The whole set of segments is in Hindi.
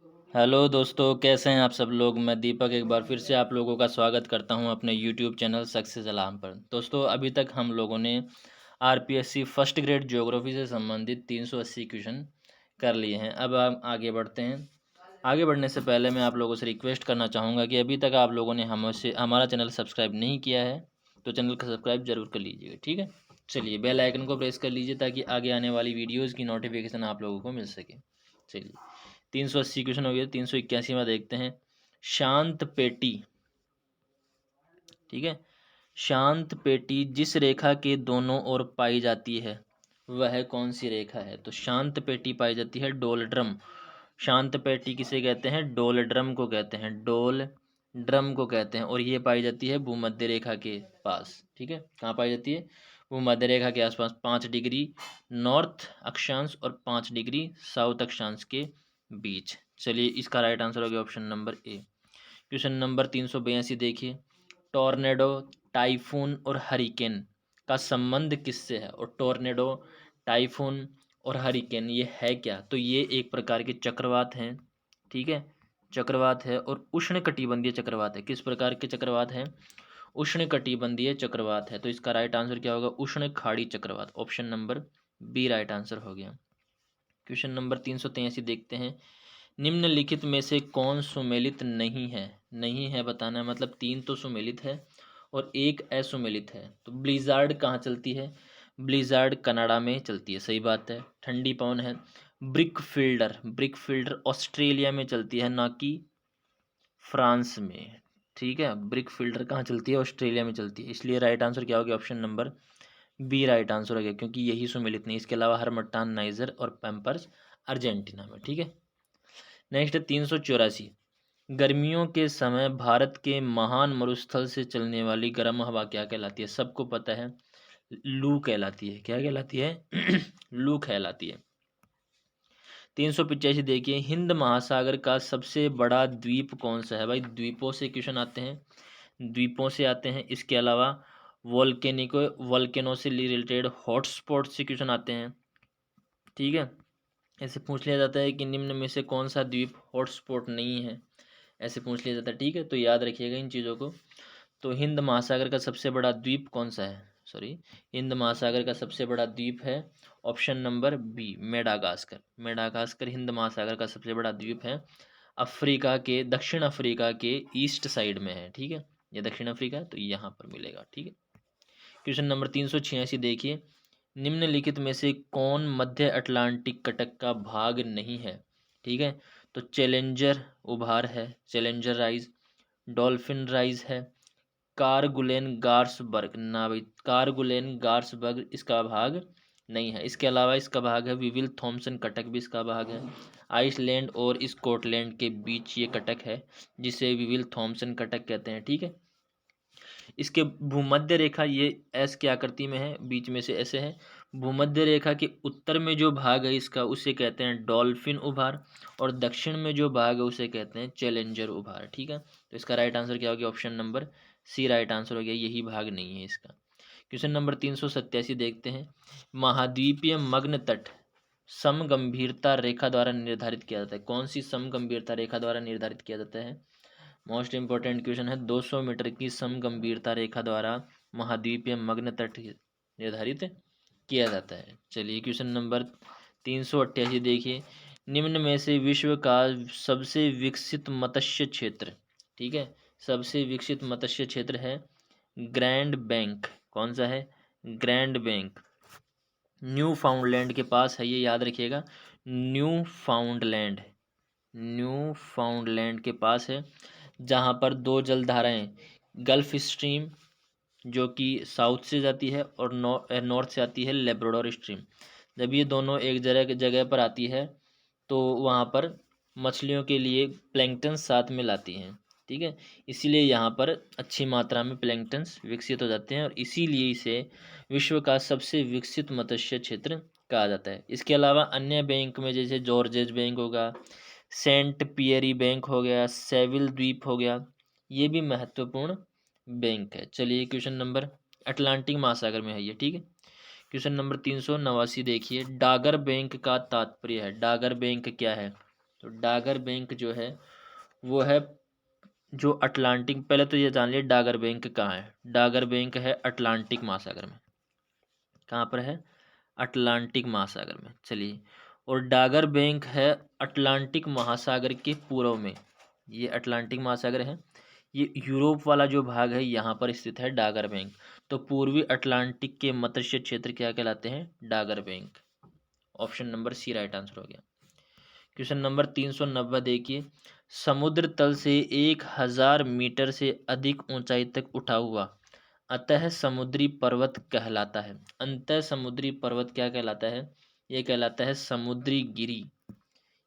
हेलो दोस्तों, कैसे हैं आप सब लोग। मैं दीपक एक बार फिर से आप लोगों का स्वागत करता हूं अपने यूट्यूब चैनल सक्सेस अलार्म पर। दोस्तों, अभी तक हम लोगों ने आरपीएससी फर्स्ट ग्रेड ज्योग्राफी से संबंधित 380 क्वेश्चन कर लिए हैं। अब हम आगे बढ़ते हैं। आगे बढ़ने से पहले मैं आप लोगों से रिक्वेस्ट करना चाहूँगा कि अभी तक आप लोगों ने हमसे हमारा चैनल सब्सक्राइब नहीं किया है तो चैनल को सब्सक्राइब जरूर कर लीजिएगा, ठीक है। चलिए, बेल आइकन को प्रेस कर लीजिए ताकि आगे आने वाली वीडियोज़ की नोटिफिकेशन आप लोगों को मिल सके। चलिए, 380 क्वेश्चन हो गया। 381 में देखते हैं। शांत पेटी, ठीक है। शांत पेटी जिस रेखा के दोनों ओर पाई जाती है वह कौन सी रेखा है। तो शांत पेटी पाई जाती है डोलड्रम। शांत पेटी किसे कहते हैं? डोलड्रम को कहते हैं। डोल ड्रम को कहते हैं। और ये पाई जाती है भूमध्य रेखा के पास, ठीक है। कहाँ पाई जाती है? भूमध्य रेखा के आसपास, 5 डिग्री नॉर्थ अक्षांश और 5 डिग्री साउथ अक्षांश के बीच। चलिए, इसका राइट आंसर हो गया option number A. Question number 382 देखिए। टॉर्नेडो, टाइफून और हरिकेन का संबंध किससे है? और टॉर्नेडो, टाइफून और हरिकेन ये है क्या? तो ये एक प्रकार के चक्रवात हैं, ठीक है। चक्रवात है और उष्णकटिबंधीय चक्रवात है। किस प्रकार के चक्रवात हैं? उष्णकटिबंधीय चक्रवात है। तो इसका राइट आंसर क्या होगा? उष्ण खाड़ी चक्रवात। Option number B right answer हो गया। क्वेश्चन नंबर 383 देखते हैं। निम्नलिखित में से कौन सुमेलित नहीं है? नहीं है बताना है, मतलब 3 तो सुमेलित है और एक असुमेलित है। तो ब्लिज़ार्ड कहाँ चलती है? ब्लिज़ार्ड कनाडा में चलती है, सही बात है। ठंडी पवन है। Brick fielder, brick fielder Australia में चलती है, ना कि फ्रांस में, ठीक है। ब्रिक फील्डर कहाँ चलती है? ऑस्ट्रेलिया में चलती है। इसलिए राइट आंसर क्या हो गया? Option number B right answer हो गया, क्योंकि यही सुमेलित नहीं। इसके अलावा हरमट्टान नाइजर और पैम्पर्स अर्जेंटीना में, ठीक है। नेक्स्ट है 384। गर्मियों के समय भारत के महान मरुस्थल से चलने वाली गर्म हवा क्या कहलाती है? सबको पता है, लू कहलाती है। क्या कहलाती है? लू कहलाती है। 385 देखिए। हिंद महासागर का सबसे बड़ा द्वीप कौन सा है? भाई, द्वीपों से क्वेश्चन आते हैं, द्वीपों से आते हैं। इसके अलावा वोल्केनिको वोल्केनो से रिलेटेड हॉटस्पॉट से क्वेश्चन आते हैं, ठीक है। ऐसे पूछ लिया जाता है कि निम्न में से कौन सा द्वीप हॉटस्पॉट नहीं है, ऐसे पूछ लिया जाता है, ठीक है। तो याद रखिएगा इन चीज़ों को। तो हिंद महासागर का सबसे बड़ा द्वीप कौन सा है? सॉरी, हिंद महासागर का सबसे बड़ा द्वीप है option number B, Madagascar. Madagascar हिंद महासागर का सबसे बड़ा द्वीप है। अफ्रीका के, दक्षिण अफ्रीका के ईस्ट साइड में है, ठीक है। ये दक्षिण अफ्रीका है तो यहाँ पर मिलेगा, ठीक है। क्वेश्चन नंबर 386 देखिए। निम्नलिखित में से कौन मध्य अटलांटिक कटक का भाग नहीं है? ठीक है। तो चैलेंजर उभार है, चैलेंजर राइज। डॉल्फिन राइज है। कारगुलेन गार्सबर्ग ना भाई, कारगुलेन गार्सबर्ग इसका भाग नहीं है। इसके अलावा इसका भाग है विविल थॉम्सन कटक, भी इसका भाग है। आइसलैंड और स्कॉटलैंड के बीच ये कटक है, जिसे विविल थॉम्सन कटक कहते हैं, ठीक है। इसके भूमध्य रेखा ये एस की आकृति में है, बीच में से ऐसे है। भूमध्य रेखा के उत्तर में जो भाग है इसका, उसे कहते हैं डॉल्फिन उभार। और दक्षिण में जो भाग है उसे कहते हैं चैलेंजर उभार, ठीक है। तो इसका राइट आंसर क्या हो गया? Option number C right answer हो गया, यही भाग नहीं है इसका। क्वेश्चन नंबर 387 देखते हैं। महाद्वीपीय मग्न तट समगंभीरता रेखा द्वारा निर्धारित किया जाता है। कौन सी समगंभीरता रेखा द्वारा निर्धारित किया जाता है? मोस्ट इंपॉर्टेंट क्वेश्चन है। 200 मीटर की समगंभीरता रेखा द्वारा महाद्वीपीय मग्न तट निर्धारित किया जाता है। चलिए, क्वेश्चन नंबर 388 देखिए। निम्न में से विश्व का सबसे विकसित मत्स्य क्षेत्र, ठीक है, सबसे विकसित मत्स्य क्षेत्र है ग्रैंड बैंक। कौन सा है? ग्रैंड बैंक न्यू फाउंडलैंड के पास है, ये याद रखिएगा। न्यू फाउंडलैंड, न्यू फाउंडलैंड के पास है, जहाँ पर दो जलधाराएं, गल्फ स्ट्रीम जो कि साउथ से जाती है और नॉर्थ से आती है लेब्राडोर स्ट्रीम। जब ये दोनों एक जगह जगह पर आती है तो वहाँ पर मछलियों के लिए प्लैंक्टन साथ में लाती हैं, ठीक है। इसीलिए यहाँ पर अच्छी मात्रा में प्लैंक्टन्स विकसित हो जाते हैं और इसीलिए इसे विश्व का सबसे विकसित मत्स्य क्षेत्र कहा जाता है। इसके अलावा अन्य बैंक में जैसे जॉर्जेज बैंक होगा, सेंट पियरी बैंक हो गया, सेविल द्वीप हो गया, ये भी महत्वपूर्ण बैंक है। चलिए, क्वेश्चन नंबर अटलांटिक महासागर में है ये, ठीक है। क्वेश्चन नंबर 389 देखिए। डागर बैंक का तात्पर्य है, डागर बैंक क्या है? तो डागर बैंक जो है वो है जो अटलांटिक, पहले तो ये जान लिया डागर बैंक कहाँ है। डागर बैंक है अटलांटिक महासागर में। कहाँ पर है? अटलांटिक महासागर में। चलिए, और डागर बैंक है अटलांटिक महासागर के पूर्व में। ये अटलांटिक महासागर है, ये यूरोप वाला जो भाग है यहाँ पर स्थित है डागर बैंक। तो पूर्वी अटलांटिक के मत्स्य क्षेत्र क्या कहलाते हैं? Dogger Bank. Option number C right answer हो गया। क्वेश्चन नंबर 390 देखिए, समुद्र तल से 1000 मीटर से अधिक ऊंचाई तक उठा हुआ अतः समुद्री पर्वत कहलाता है। अंतः समुद्री पर्वत क्या कहलाता है? ये कहलाता है समुद्री गिरी,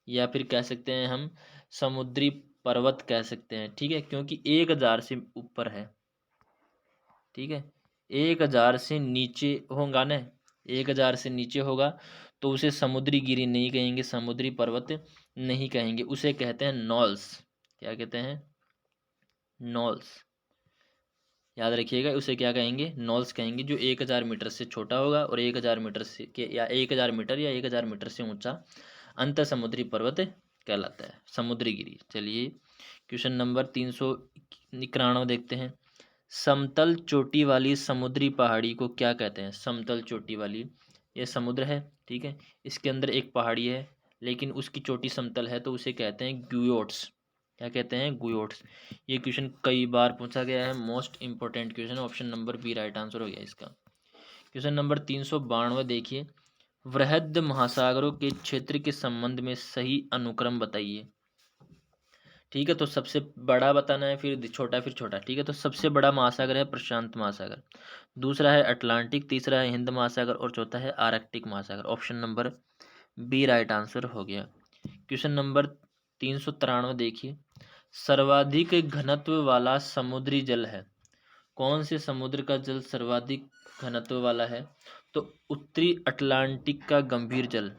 या फिर कह सकते हैं हम समुद्री पर्वत कह सकते हैं। ठीक है, क्योंकि 1000 से ऊपर है। ठीक है, 1000 से नीचे होगा ना, 1000 से नीचे होगा तो उसे समुद्री गिरी नहीं कहेंगे, समुद्री पर्वत नहीं कहेंगे, उसे कहते हैं नॉल्स। क्या कहते हैं? नॉल्स। याद रखिएगा, उसे क्या कहेंगे? नॉल्स कहेंगे। जो 1000 मीटर से छोटा होगा और 1000 मीटर से के या 1000 मीटर या 1000 मीटर से ऊंचा अंत समुद्री पर्वत कहलाता है, समुद्री गिरी। चलिए, क्वेश्चन नंबर 391 देखते हैं। समतल चोटी वाली समुद्री पहाड़ी को क्या कहते हैं? समतल चोटी वाली, ये समुद्र है, ठीक है, इसके अंदर एक पहाड़ी है लेकिन उसकी चोटी समतल है, तो उसे कहते हैं ग्यूयोट्स। क्या कहते हैं? ग्यूयोट्स। ये क्वेश्चन कई बार पूछा गया है, most important question. Option number B right answer हो गया इसका। क्वेश्चन नंबर 392 देखिए, वृहद महासागरों के क्षेत्र के संबंध में सही अनुक्रम बताइए। ठीक है, तो सबसे बड़ा बताना है, फिर छोटा, फिर छोटा। ठीक है, तो सबसे बड़ा महासागर है प्रशांत महासागर, दूसरा है अटलांटिक, तीसरा है हिंद महासागर और चौथा है आर्कटिक महासागर। Option number B right answer हो गया। क्वेश्चन नंबर 393 देखिए, सर्वाधिक घनत्व वाला समुद्री जल है। कौन से समुद्र का जल सर्वाधिक घनत्व वाला है? तो उत्तरी अटलांटिक का गंभीर जल।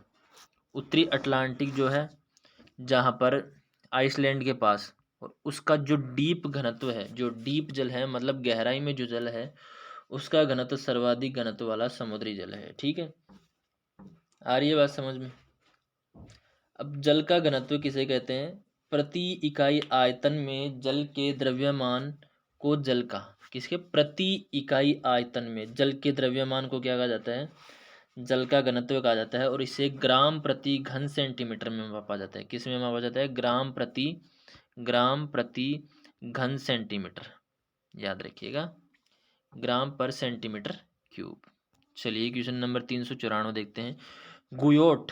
उत्तरी अटलांटिक जो है जहाँ पर आइसलैंड के पास, और उसका जो डीप घनत्व है, जो डीप जल है मतलब गहराई में जो जल है, उसका घनत्व सर्वाधिक घनत्व वाला समुद्री जल है। ठीक है, आ रही है बात समझ में? अब जल का घनत्व किसे कहते हैं? प्रति इकाई आयतन में जल के द्रव्यमान को जल का, किसके? प्रति इकाई आयतन में जल के द्रव्यमान को क्या कहा जाता है? जल का घनत्व कहा जाता है, और इसे ग्राम प्रति घन सेंटीमीटर में मापा जाता है। किस में मापा जाता है? ग्राम प्रति घन सेंटीमीटर। याद रखिएगा, ग्राम पर सेंटीमीटर क्यूब। चलिए, क्वेश्चन नंबर 394 देखते हैं। गुयोट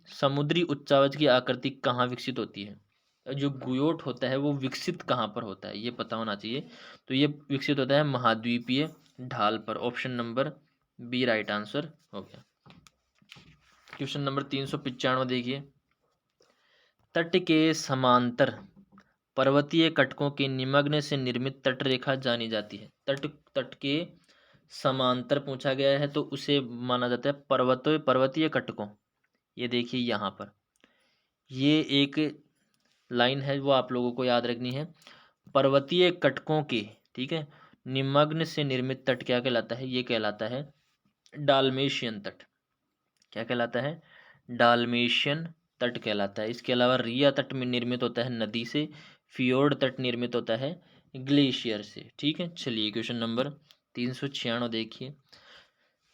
समुद्री उच्चावच की आकृति कहाँ विकसित होती है? जो गुयोट होता है वो विकसित कहाँ पर होता है, ये पता होना चाहिए। तो ये विकसित होता है महाद्वीपीय ढाल पर। Option number B right answer हो गया। क्वेश्चन नंबर 395 देखिए, तट के समांतर पर्वतीय कटकों के निमग्न से निर्मित तटरेखा जानी जाती है। तट के समांतर पूछा गया है तो उसे माना जाता है पर्वतीय कटकों। ये देखिए यहाँ पर ये एक लाइन है वो आप लोगों को याद रखनी है। पर्वतीय कटकों के, ठीक है, निमग्न से निर्मित तट क्या कहलाता है? ये कहलाता है डाल्मेशियन तट। क्या कहलाता है? डाल्मेशियन तट कहलाता है। इसके अलावा रिया तट में निर्मित होता है नदी से, फियोर्ड तट निर्मित होता है ग्लेशियर से। ठीक है, चलिए क्वेश्चन नंबर 396 देखिए,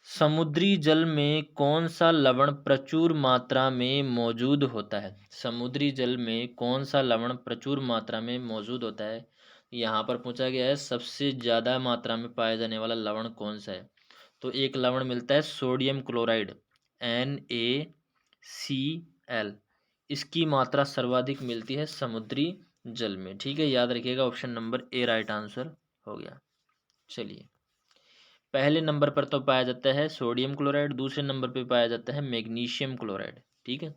समुद्री जल में कौन सा लवण प्रचुर मात्रा में मौजूद होता है? समुद्री जल में कौन सा लवण प्रचुर मात्रा में मौजूद होता है? यहाँ पर पूछा गया है सबसे ज़्यादा मात्रा में पाया जाने वाला लवण कौन सा है? तो एक लवण मिलता है सोडियम क्लोराइड, NaCl। इसकी मात्रा सर्वाधिक मिलती है समुद्री जल में। ठीक है, याद रखिएगा, option number A right answer हो गया। चलिए, पहले नंबर पर तो पाया जाता है सोडियम क्लोराइड, दूसरे नंबर पर पाया जाता है मैग्नीशियम क्लोराइड। ठीक है,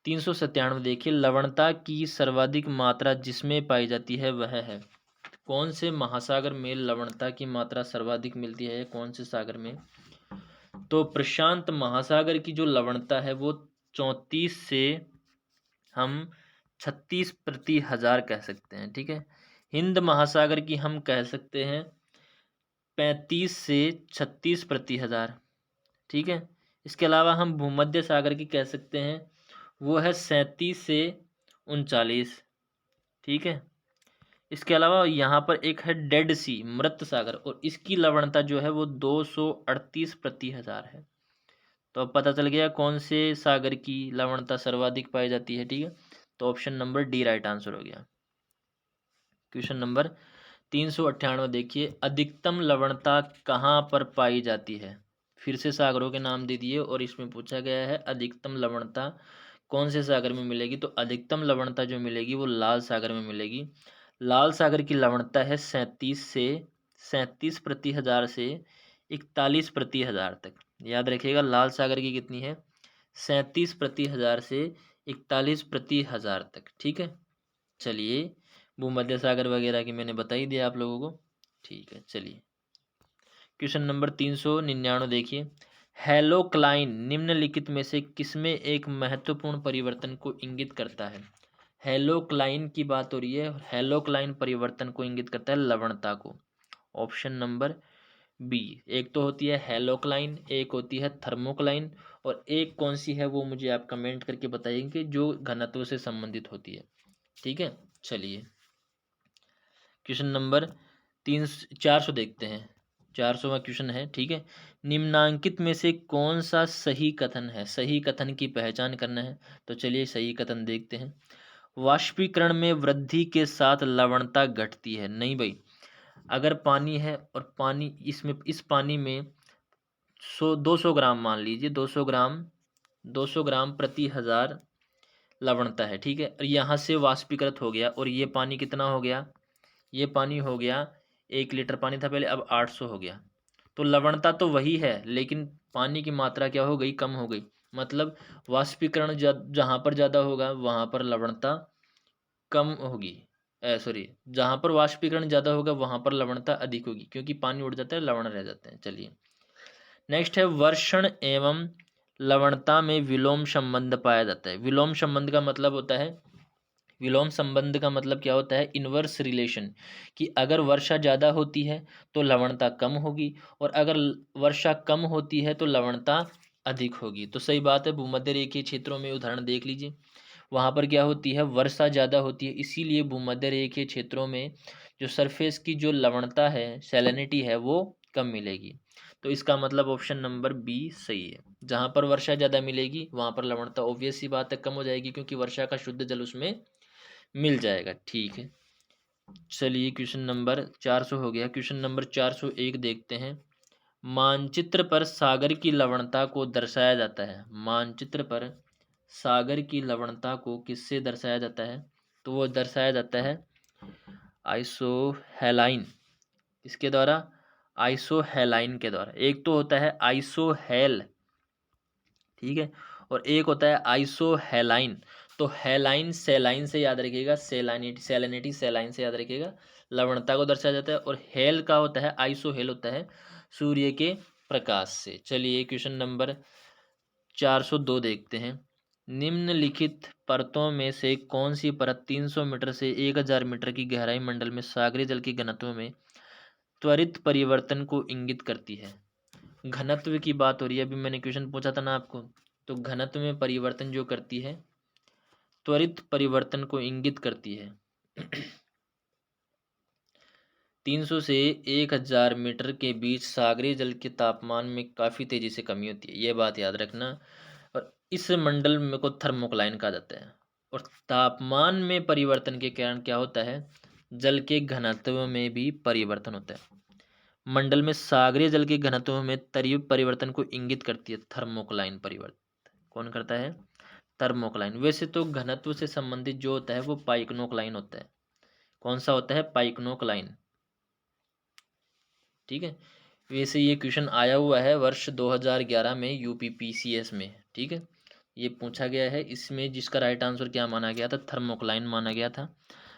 397 देखिए, लवणता की सर्वाधिक मात्रा जिसमें पाई जाती है वह है? कौन से महासागर में लवणता की मात्रा सर्वाधिक मिलती है? कौन से सागर में? तो प्रशांत महासागर की जो लवणता है वो 34 से हम 36 प्रति हजार कह सकते हैं। ठीक है, हिंद महासागर की हम कह सकते हैं 35 से 36 प्रति हजार। ठीक है, इसके अलावा हम भूमध्य सागर की कह सकते हैं वो है 37 से 39। ठीक है। इसके अलावा यहाँ पर एक है डेड सी, मृत सागर, और इसकी लवणता जो है वो 238 प्रति हजार है। तो अब पता चल गया कौन से सागर की लवणता सर्वाधिक पाई जाती है। ठीक है, तो option number D right answer हो गया। क्वेश्चन नंबर 398 देखिए, अधिकतम लवणता कहाँ पर पाई जाती है। फिर से सागरों के नाम दे दिए और इसमें पूछा गया है अधिकतम लवणता कौन से सागर में मिलेगी। तो अधिकतम लवणता जो मिलेगी वो लाल सागर में मिलेगी। लाल सागर की लवणता है 37 प्रति हजार से 41 प्रति हजार तक। याद रखिएगा, लाल सागर की कितनी है, 37 प्रति हजार से 41 प्रति हजार तक। ठीक है, चलिए भूमध्य सागर वगैरह की मैंने बता ही दिया आप लोगों को। ठीक है, चलिए क्वेश्चन नंबर 399 देखिए, हेलोक्लाइन निम्नलिखित में से किसमें एक महत्वपूर्ण परिवर्तन को इंगित करता है। हेलोक्लाइन की बात हो रही है, हेलोक्लाइन परिवर्तन को इंगित करता है लवणता को। Option number B. एक तो होती है हेलोक्लाइन, एक होती है थर्मोक्लाइन, और एक कौन सी है वो मुझे आप कमेंट करके बताइए जो घनत्व से संबंधित होती है। ठीक है, चलिए क्वेश्चन नंबर 400 देखते हैं। 400वां क्वेश्चन है। ठीक है, निम्नांकित में से कौन सा सही कथन है, सही कथन की पहचान करना है। तो चलिए सही कथन देखते हैं। वाष्पीकरण में वृद्धि के साथ लवणता घटती है। नहीं भाई, अगर पानी है और पानी इसमें इस पानी में 200 ग्राम मान लीजिए, 200 ग्राम प्रति हजार लवणता है। ठीक है, और यहाँ से वाष्पीकृत हो गया और ये पानी कितना हो गया, ये पानी हो गया 1 लीटर पानी था पहले, अब 800 हो गया। तो लवणता तो वही है लेकिन पानी की मात्रा क्या हो गई, कम हो गई। मतलब वाष्पीकरण जहाँ पर ज़्यादा होगा वहाँ पर लवणता कम होगी। सॉरी, जहाँ पर वाष्पीकरण ज़्यादा होगा वहाँ पर लवणता अधिक होगी, क्योंकि पानी उड़ जाता है, लवण रह जाते हैं। चलिए नेक्स्ट है, वर्षण एवं लवणता में विलोम संबंध पाया जाता है। विलोम संबंध का मतलब होता है, विलोम संबंध का मतलब क्या होता है, इनवर्स रिलेशन, कि अगर वर्षा ज़्यादा होती है तो लवणता कम होगी, और अगर वर्षा कम होती है तो लवणता अधिक होगी। तो सही बात है, भूमध्य रेखीय क्षेत्रों में उदाहरण देख लीजिए, वहाँ पर क्या होती है, वर्षा ज़्यादा होती है, इसीलिए भूमध्य रेखीय क्षेत्रों में जो सरफेस की जो लवणता है, सैलिनिटी है, वो कम मिलेगी। तो इसका मतलब ऑप्शन नंबर बी सही है। जहाँ पर वर्षा ज़्यादा मिलेगी वहाँ पर लवणता ऑब्वियस सी बात है कम हो जाएगी, क्योंकि वर्षा का शुद्ध जल उसमें मिल जाएगा। ठीक है, चलिए क्वेश्चन नंबर 400 हो गया। क्वेश्चन नंबर 401 देखते हैं। मानचित्र पर सागर की लवणता को दर्शाया जाता है। मानचित्र पर सागर की लवणता को किससे दर्शाया जाता है। तो वो दर्शाया जाता है आइसोहेलाइन। इसके द्वारा, आइसोहेलाइन के द्वारा। एक तो होता है आइसोहेल, ठीक है, और एक होता है आइसोहेलाइन। तो हेलाइन सेलाइन से याद रखिएगा, सेलानिटी सेलेनिटी सेलाइन से याद रखिएगा, लवणता को दर्शाया जाता है। और हेल का होता है, आइसोहेल होता है सूर्य के प्रकाश से। चलिए क्वेश्चन नंबर 402 देखते हैं। निम्नलिखित परतों में से कौन सी परत 300 मीटर से 1000 मीटर की गहराई मंडल में सागरीय जल की घनत्व में त्वरित परिवर्तन को इंगित करती है। घनत्व की बात हो रही है, अभी मैंने क्वेश्चन पूछा था ना आपको। तो घनत्व में परिवर्तन जो करती है, त्वरित परिवर्तन को इंगित करती है। 300 से 1000 मीटर के बीच सागरीय जल के तापमान में काफ़ी तेज़ी से कमी होती है, ये बात याद रखना। और इस मंडल में को थर्मोक्लाइन कहा जाता है। और तापमान में परिवर्तन के कारण क्या होता है, जल के घनत्व में भी परिवर्तन होता है। मंडल में सागरीय जल के घनत्व में त्वरित परिवर्तन को इंगित करती है थर्मोक्लाइन परिवर्तन। कौन करता है, थर्मोक्लाइन। वैसे तो घनत्व से संबंधित जो होता है वो पाइक्नोक्लाइन होता है। कौन सा होता है, पाइक्नोक्लाइन। ठीक है, वैसे ये क्वेश्चन आया हुआ है वर्ष 2011 में यूपीपीसीएस में। ठीक है, ये पूछा गया है, इसमें जिसका राइट आंसर क्या माना गया था, थर्मोक्लाइन माना गया था।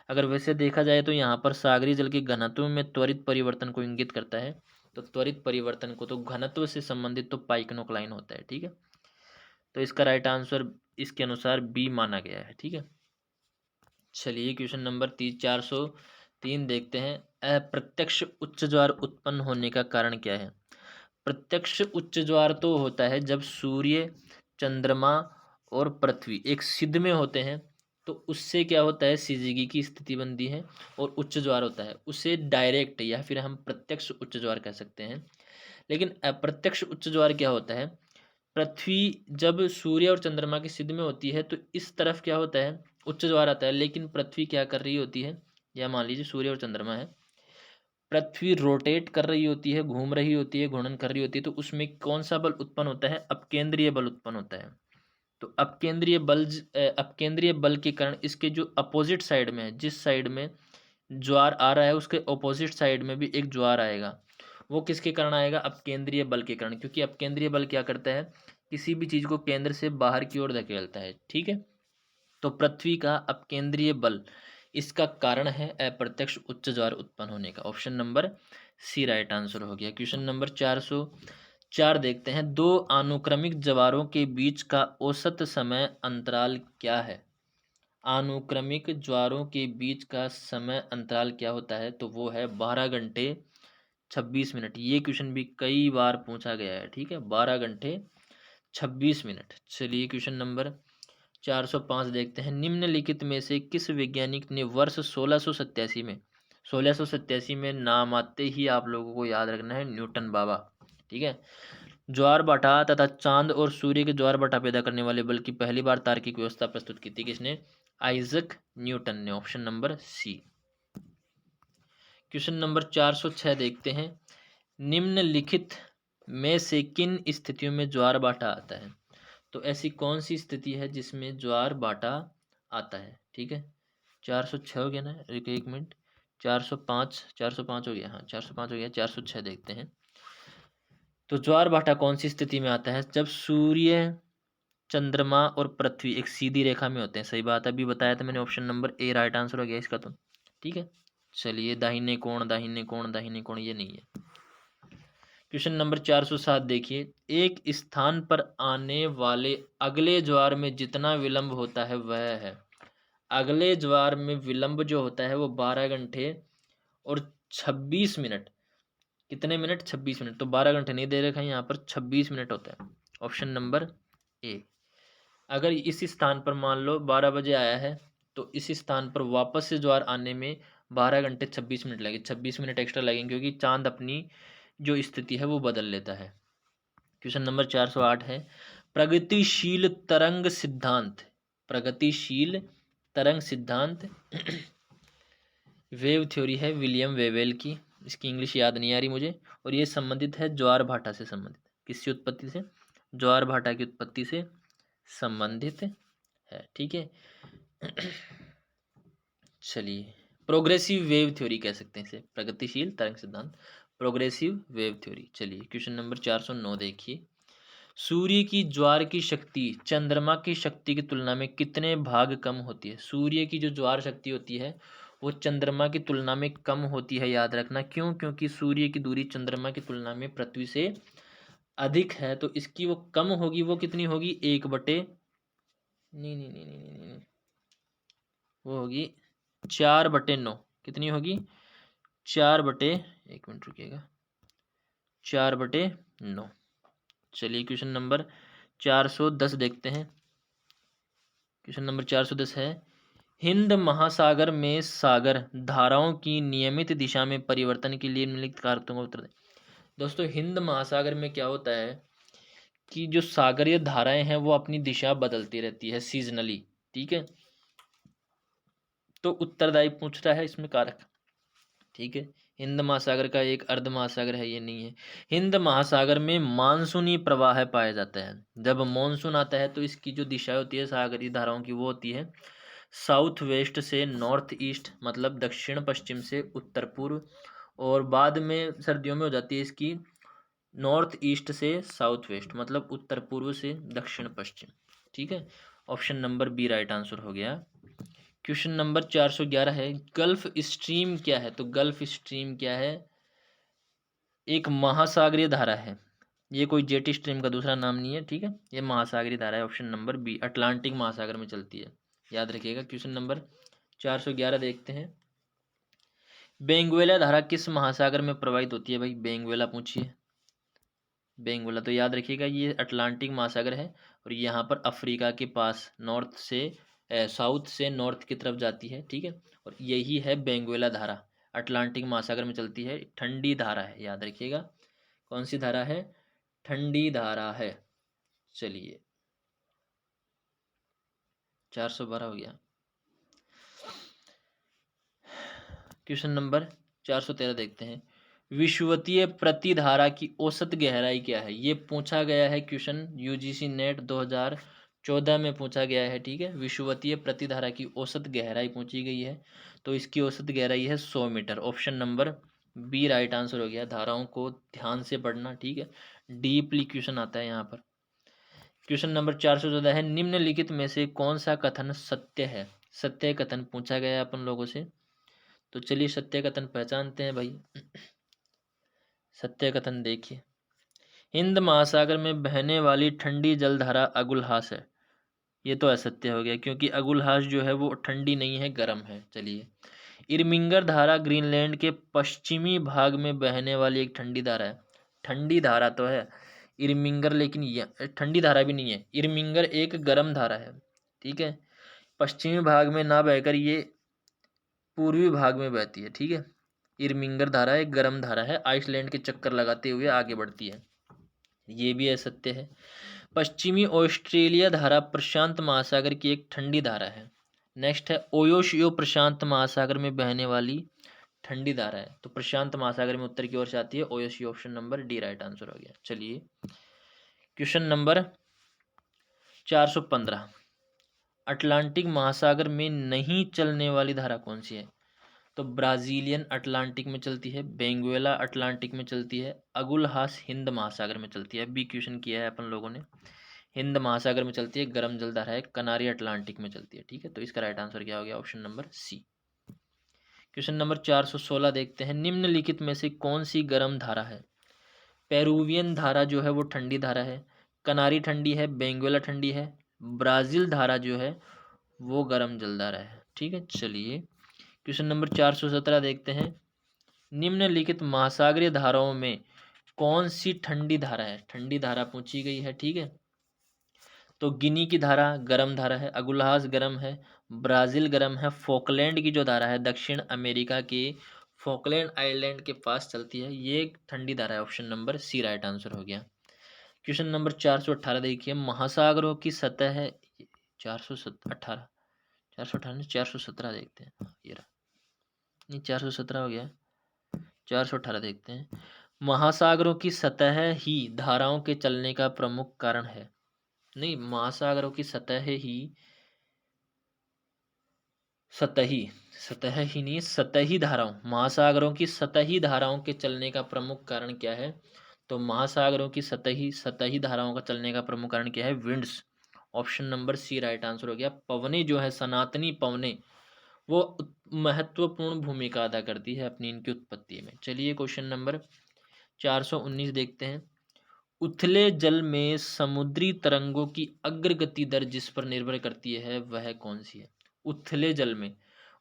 अगर वैसे देखा जाए तो यहाँ पर सागरीय जल के घनत्व में त्वरित परिवर्तन को इंगित करता है। तो त्वरित परिवर्तन को तो घनत्व से संबंधित तो पाइक्नोक्लाइन होता है। ठीक है, तो इसका राइट आंसर इसके अनुसार बी माना गया है। ठीक है, चलिए क्वेश्चन नंबर 403 देखते हैं। अप्रत्यक्ष उच्च ज्वार उत्पन्न होने का कारण क्या है। प्रत्यक्ष उच्च ज्वार तो होता है जब सूर्य, चंद्रमा और पृथ्वी एक सिद्ध में होते हैं तो उससे क्या होता है, सिजिगी की स्थिति बनती है, और उच्च ज्वार होता है उसे डायरेक्ट या फिर हम प्रत्यक्ष उच्च ज्वार कह सकते हैं। लेकिन अप्रत्यक्ष उच्च ज्वार क्या होता है, पृथ्वी जब सूर्य और चंद्रमा की सिद्ध में होती है तो इस तरफ क्या होता है, उच्च ज्वार आता है, लेकिन पृथ्वी क्या कर रही होती है, या मान लीजिए सूर्य और चंद्रमा है, पृथ्वी रोटेट कर रही होती है, घूम रही होती है, घूर्णन कर रही होती है, तो उसमें कौन सा बल उत्पन्न होता है, अपकेंद्रीय बल उत्पन्न होता है। तो अपकेंद्रीय बल के कारण इसके जो अपोजिट साइड में है, जिस साइड में ज्वार आ रहा है उसके ऑपोजिट साइड में भी एक ज्वार आएगा। वो किसके कारण आएगा, अपकेंद्रीय बल के कारण, क्योंकि अपकेंद्रीय बल क्या करता है, किसी भी चीज को केंद्र से बाहर की ओर धकेलता है। ठीक है, तो पृथ्वी का अपकेंद्रीय बल इसका कारण है अप्रत्यक्ष उच्च ज्वार उत्पन्न होने का। Option number C right answer हो गया। क्वेश्चन नंबर 404 देखते हैं, दो अनुक्रमिक ज्वारों के बीच का औसत समय अंतराल क्या है। अनुक्रमिक ज्वारों के बीच का समय अंतराल क्या होता है, तो वो है 12 घंटे 26 मिनट। ये क्वेश्चन भी कई बार पूछा गया है। ठीक है, 12 घंटे 26 मिनट। चलिए क्वेश्चन नंबर 405 देखते हैं, निम्नलिखित में से किस वैज्ञानिक ने वर्ष 1687 में 1687 में नाम आते ही आप लोगों को याद रखना है, न्यूटन बाबा। ठीक है, ज्वार भाटा तथा चांद और सूर्य के ज्वार भाटा पैदा करने वाले बल की पहली बार तार्किक व्यवस्था प्रस्तुत की थी, किसने, आइजक न्यूटन ने। Option number C. Question number 406 देखते हैं, निम्नलिखित में से किन स्थितियों में ज्वार भाटा आता है। तो ऐसी कौन सी स्थिति है जिसमें ज्वार भाटा आता है। ठीक है, 406 हो गया ना, एक मिनट, 405 हो गया, हाँ 405 हो गया, 406 देखते हैं। तो ज्वार भाटा कौन सी स्थिति में आता है, जब सूर्य चंद्रमा और पृथ्वी एक सीधी रेखा में होते हैं। सही बात है, अभी बताया था मैंने, option number A right answer हो गया इसका तो। ठीक है, चलिए दाहिने कोण दाहिने कोण दाहिने कोण ये नहीं है। क्वेश्चन नंबर 407 देखिए, एक स्थान पर आने वाले अगले ज्वार में जितना विलंब होता है वह है। अगले ज्वार में विलंब जो होता है वो 12 घंटे और 26 मिनट। कितने मिनट, 26 मिनट। तो 12 घंटे नहीं दे रखा है यहाँ पर, 26 मिनट होता है। Option number A. अगर इस स्थान पर मान लो 12 बजे आया है तो इस स्थान पर वापस से ज्वार आने में 12 घंटे 26 मिनट लगे, 26 मिनट एक्स्ट्रा लगेंगे, क्योंकि चांद अपनी जो स्थिति है वो बदल लेता है। क्वेश्चन नंबर 408 है, प्रगतिशील तरंग सिद्धांत, प्रगतिशील तरंग सिद्धांत वेव थ्योरी है विलियम वेवेल की, इसकी इंग्लिश याद नहीं आ रही मुझे, और ये संबंधित है ज्वार भाटा से संबंधित। किसकी उत्पत्ति से, ज्वार भाटा की उत्पत्ति से संबंधित है। ठीक है, चलिए प्रोग्रेसिव वेव थ्योरी कह सकते हैं इसे, प्रगतिशील तरंग सिद्धांत, प्रोग्रेसिव वेव थ्योरी। चलिए क्वेश्चन नंबर 409 देखिए, सूर्य की ज्वार की शक्ति चंद्रमा की शक्ति की तुलना में कितने भाग कम होती है। सूर्य की जो ज्वार शक्ति होती है वो चंद्रमा की तुलना में कम होती है, याद रखना। क्यों, क्योंकि सूर्य की दूरी चंद्रमा की तुलना में पृथ्वी से अधिक है, तो इसकी वो कम होगी। वो कितनी होगी, 1/, नहीं नहीं नहीं नहीं नहीं नहीं, वो होगी 4/9। कितनी होगी, 4/, एक मिनट रुकिएगा, 4/9। चलिए क्वेश्चन नंबर 410 देखते हैं। क्वेश्चन नंबर 410 है, हिंद महासागर में सागर धाराओं की नियमित दिशा में परिवर्तन के लिए निम्नलिखित कारकों का उत्तर दें। दोस्तों हिंद महासागर में क्या होता है कि जो सागरीय धाराएं हैं वो अपनी दिशा बदलती रहती है सीजनली। ठीक है, तो उत्तरदायी पूछ रहा है इसमें कारक। ठीक है, हिंद महासागर का एक अर्ध महासागर है, ये नहीं है। हिंद महासागर में मानसूनी प्रवाह पाया जाता है। जब मानसून आता है तो इसकी जो दिशा होती है सागरीय धाराओं की वो होती है साउथ वेस्ट से नॉर्थ ईस्ट, मतलब दक्षिण पश्चिम से उत्तर पूर्व, और बाद में सर्दियों में हो जाती है इसकी नॉर्थ ईस्ट से साउथ वेस्ट, मतलब उत्तर पूर्व से दक्षिण पश्चिम। ठीक है, option number B right answer हो गया। क्वेश्चन नंबर 411 है, गल्फ स्ट्रीम क्या है। तो गल्फ स्ट्रीम क्या है, एक महासागरीय धारा है। ये कोई जेट स्ट्रीम का दूसरा नाम नहीं है। ठीक है, ये महासागरीय धारा है। ऑप्शन नंबर बी, अटलांटिक महासागर में चलती है, याद रखिएगा। क्वेश्चन नंबर 411 देखते हैं, बेंगुएला धारा किस महासागर में प्रवाहित होती है। भाई बेंगुएला पूछिए, बेंगोला। तो याद रखिएगा ये अटलांटिक महासागर है और यहाँ पर अफ्रीका के पास नॉर्थ से साउथ से नॉर्थ की तरफ जाती है, ठीक है। और यही है बेंगोला धारा, अटलांटिक महासागर में चलती है, ठंडी धारा है, याद रखिएगा। कौन सी धारा है? ठंडी धारा है। चलिए 412 हो गया। क्वेश्चन नंबर 413 देखते हैं। विषुवतीय प्रतिधारा की औसत गहराई क्या है? ये पूछा गया है क्वेश्चन, यूजीसी नेट 2014 में पूछा गया है, ठीक है। विषुवतीय प्रतिधारा की औसत गहराई पूछी गई है, तो इसकी औसत गहराई है 100 metre. Option number B right answer हो गया। धाराओं को ध्यान से पढ़ना, ठीक है, डीपली क्वेश्चन आता है यहाँ पर। क्वेश्चन नंबर 414 है, निम्नलिखित में से कौन सा कथन सत्य है? सत्य कथन पूछा गया है अपन लोगों से, तो चलिए सत्य कथन पहचानते हैं भाई। सत्य कथन देखिए, हिंद महासागर में बहने वाली ठंडी जलधारा अगुलहास है। ये तो असत्य हो गया, क्योंकि अगुलहास जो है वो ठंडी नहीं है, गर्म है। चलिए, इरमिंगर धारा ग्रीनलैंड के पश्चिमी भाग में बहने वाली एक ठंडी धारा है। ठंडी धारा तो है इरमिंगर, लेकिन यह ठंडी धारा भी नहीं है। इरमिंगर एक गर्म धारा है, ठीक है। पश्चिमी भाग में ना बहकर ये पूर्वी भाग में बहती है, ठीक है। इरमिंगर धारा एक गर्म धारा है, आइसलैंड के चक्कर लगाते हुए आगे बढ़ती है। ये भी असत्य है। पश्चिमी ऑस्ट्रेलिया धारा प्रशांत महासागर की एक ठंडी धारा है। नेक्स्ट है ओयोशियो, प्रशांत महासागर में बहने वाली ठंडी धारा है। तो प्रशांत महासागर में उत्तर की ओर से आती है Oyashio. Option number D right answer हो गया। चलिए क्वेश्चन नंबर 415, अटलांटिक महासागर में नहीं चलने वाली धारा कौन सी है? तो ब्राजीलियन अटलांटिक में चलती है, बेंगुएला अटलांटिक में चलती है, अगुलहास हिंद महासागर में चलती है। बी क्वेश्चन किया है अपन लोगों ने। हिंद महासागर में चलती है, गर्म जलधारा है, कनारी अटलांटिक में चलती है, ठीक है। तो इसका राइट आंसर क्या हो गया? Option number C. Question number 416 देखते हैं, निम्नलिखित में से कौन सी गर्म धारा है? पेरुवियन धारा जो है वो ठंडी धारा है, कनारी ठंडी है, बेंगुएला ठंडी है, ब्राजील धारा जो है वो गर्म जलधारा है, ठीक है। चलिए क्वेश्चन नंबर 417 देखते हैं, निम्नलिखित महासागरीय धाराओं में कौन सी ठंडी धारा है? ठंडी धारा पूछी गई है, ठीक है। तो गिनी की धारा गर्म धारा है, अगुलहास गर्म है, ब्राजील गर्म है, फोकलैंड की जो धारा है दक्षिण अमेरिका के फोकलैंड आइलैंड के पास चलती है, ये एक ठंडी धारा है। Option number C right answer हो गया। क्वेश्चन नंबर 418 देखिए, महासागरों की सतह है 418 418 417 देखते हैं, ये रहा, नहीं 417 हो गया, 418 देखते हैं। महासागरों की सतह ही धाराओं के चलने का प्रमुख कारण है। नहीं, महासागरों की सतह ही सतह ही नहीं, सतही धाराओं, महासागरों की सतही धाराओं के चलने का प्रमुख कारण क्या है? तो महासागरों की सतही धाराओं का चलने का प्रमुख कारण क्या है? Winds. Option number C right answer हो गया। पवने जो है, सनातनी पवने, वो महत्वपूर्ण भूमिका अदा करती है अपनी इनकी उत्पत्ति में। चलिए क्वेश्चन नंबर 419 देखते हैं, उथले जल में समुद्री तरंगों की अग्रगति दर जिस पर निर्भर करती है वह कौन सी है? उथले जल में,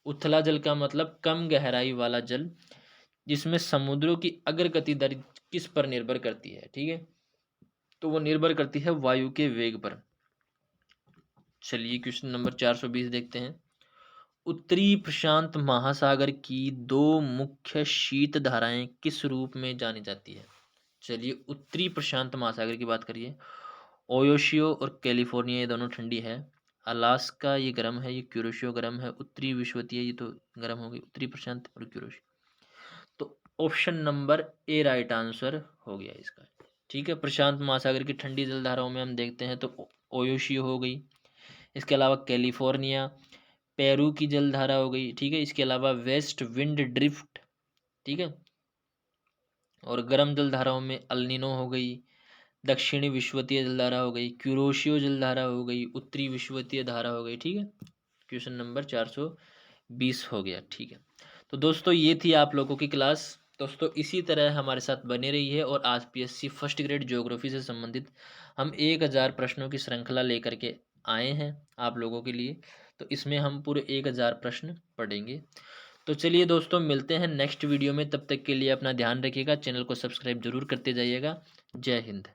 उथला जल का मतलब कम गहराई वाला जल, जिसमें समुद्रों की अग्रगति दर किस पर निर्भर करती है, ठीक है। तो वो निर्भर करती है वायु के वेग पर। चलिए क्वेश्चन नंबर 420 देखते हैं, उत्तरी प्रशांत महासागर की दो मुख्य शीत धाराएं किस रूप में जानी जाती है? चलिए उत्तरी प्रशांत महासागर की बात करिए, ओयोशियो और कैलिफोर्निया ये दोनों ठंडी है, अलास्का ये गर्म है, ये क्यूरोशियो गर्म है, उत्तरी विषुवतीय ये तो गर्म हो गई, उत्तरी प्रशांत और क्यूरोशियो। तो option number A right answer हो गया इसका, ठीक है। प्रशांत महासागर की ठंडी जलधाराओं में हम देखते हैं तो ओयोशियो हो गई, इसके अलावा कैलिफोर्निया, पेरू की जलधारा हो गई, ठीक है। इसके अलावा वेस्ट विंड ड्रिफ्ट, ठीक है। और गर्म जलधाराओं में अल्निनो हो गई, दक्षिणी विषुवतीय जलधारा हो गई, क्यूरोशियो जलधारा हो गई, उत्तरी विषुवतीय धारा हो गई, ठीक है। क्वेश्चन नंबर 420 हो गया, ठीक है। तो दोस्तों ये थी आप लोगों की क्लास। दोस्तों इसी तरह हमारे साथ बने रही है, और आज पीएससी फर्स्ट ग्रेड ज्योग्राफी से संबंधित हम 1000 प्रश्नों की श्रृंखला लेकर के आए हैं आप लोगों के लिए। तो इसमें हम पूरे 1000 प्रश्न पढ़ेंगे। तो चलिए दोस्तों मिलते हैं नेक्स्ट वीडियो में, तब तक के लिए अपना ध्यान रखिएगा, चैनल को सब्सक्राइब जरूर करते जाइएगा। जय हिंद।